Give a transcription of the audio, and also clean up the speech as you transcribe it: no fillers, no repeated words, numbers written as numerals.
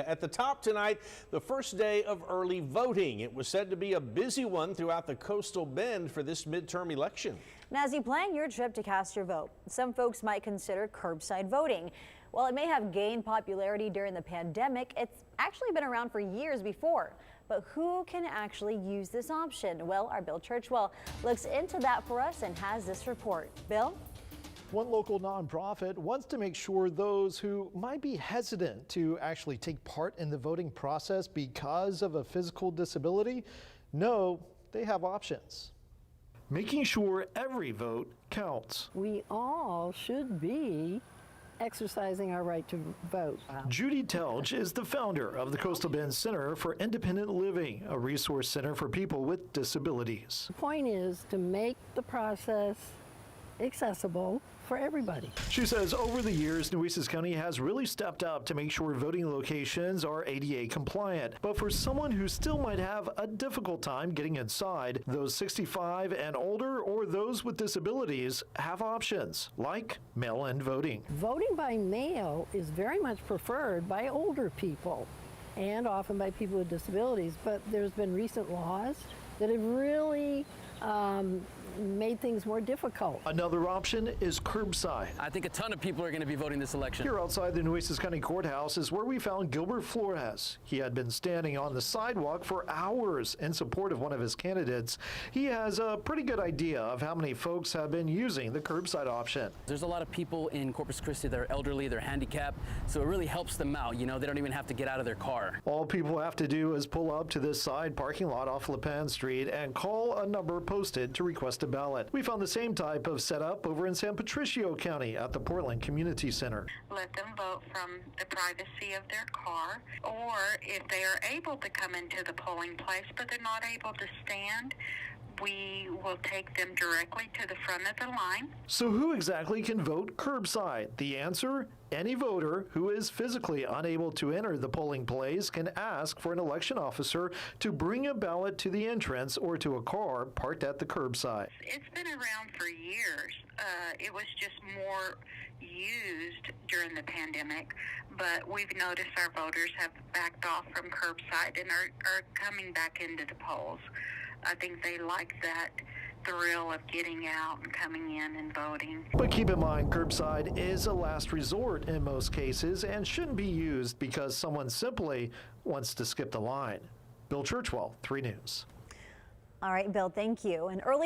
At the top tonight, the first day of early voting. It was said to be a busy one throughout the coastal bend for this midterm election. And as you plan your trip to cast your vote, some folks might consider curbside voting. While it may have gained popularity during the pandemic, it's actually been around for years before. But who can actually use this option? Well, our Bill Churchwell looks into that for us and has this report. Bill? One local nonprofit wants to make sure those who might be hesitant to actually take part in the voting process because of a physical disability know they have options. Making sure every vote counts. We all should be exercising our right to vote. Judy Telge is the founder of the Coastal Bend Center for Independent Living, a resource center for people with disabilities. The point is to make the process accessible for everybody. She says over the years, Nueces County has really stepped up to make sure voting locations are ADA compliant. But for someone who still might have a difficult time getting inside, those 65 and older or those with disabilities have options like mail-in voting. Voting by mail is very much preferred by older people and often by people with disabilities, but there's been recent laws that have really made things more difficult. Another option is curbside. I think a ton of people are going to be voting this election. Here outside the Nueces County Courthouse is where we found Gilbert Flores. He had been standing on the sidewalk for hours in support of one of his candidates. He has a pretty good idea of how many folks have been using the curbside option. There's a lot of people in Corpus Christi that are elderly, they're handicapped, so it really helps them out. You know, they don't even have to get out of their car. All people have to do is pull up to this side parking lot off La Pan Street and call a number posted to request a ballot. We found the same type of setup over in San Patricio County at the Portland Community Center. Let them vote from the privacy of their car, or if they are able to come into the polling place but they're not able to stand, we will take them directly to the front of the line. So who exactly can vote curbside? The answer? Any voter who is physically unable to enter the polling place can ask for an election officer to bring a ballot to the entrance or to a car parked at the curbside. It's been around for years. It was just more used during the pandemic, but we've noticed our voters have backed off from curbside and are coming back into the polls. I think they like that thrill of getting out and coming in and voting. But keep in mind, curbside is a last resort in most cases and shouldn't be used because someone simply wants to skip the line. Bill Churchwell, 3 News. All right, Bill, thank you. And early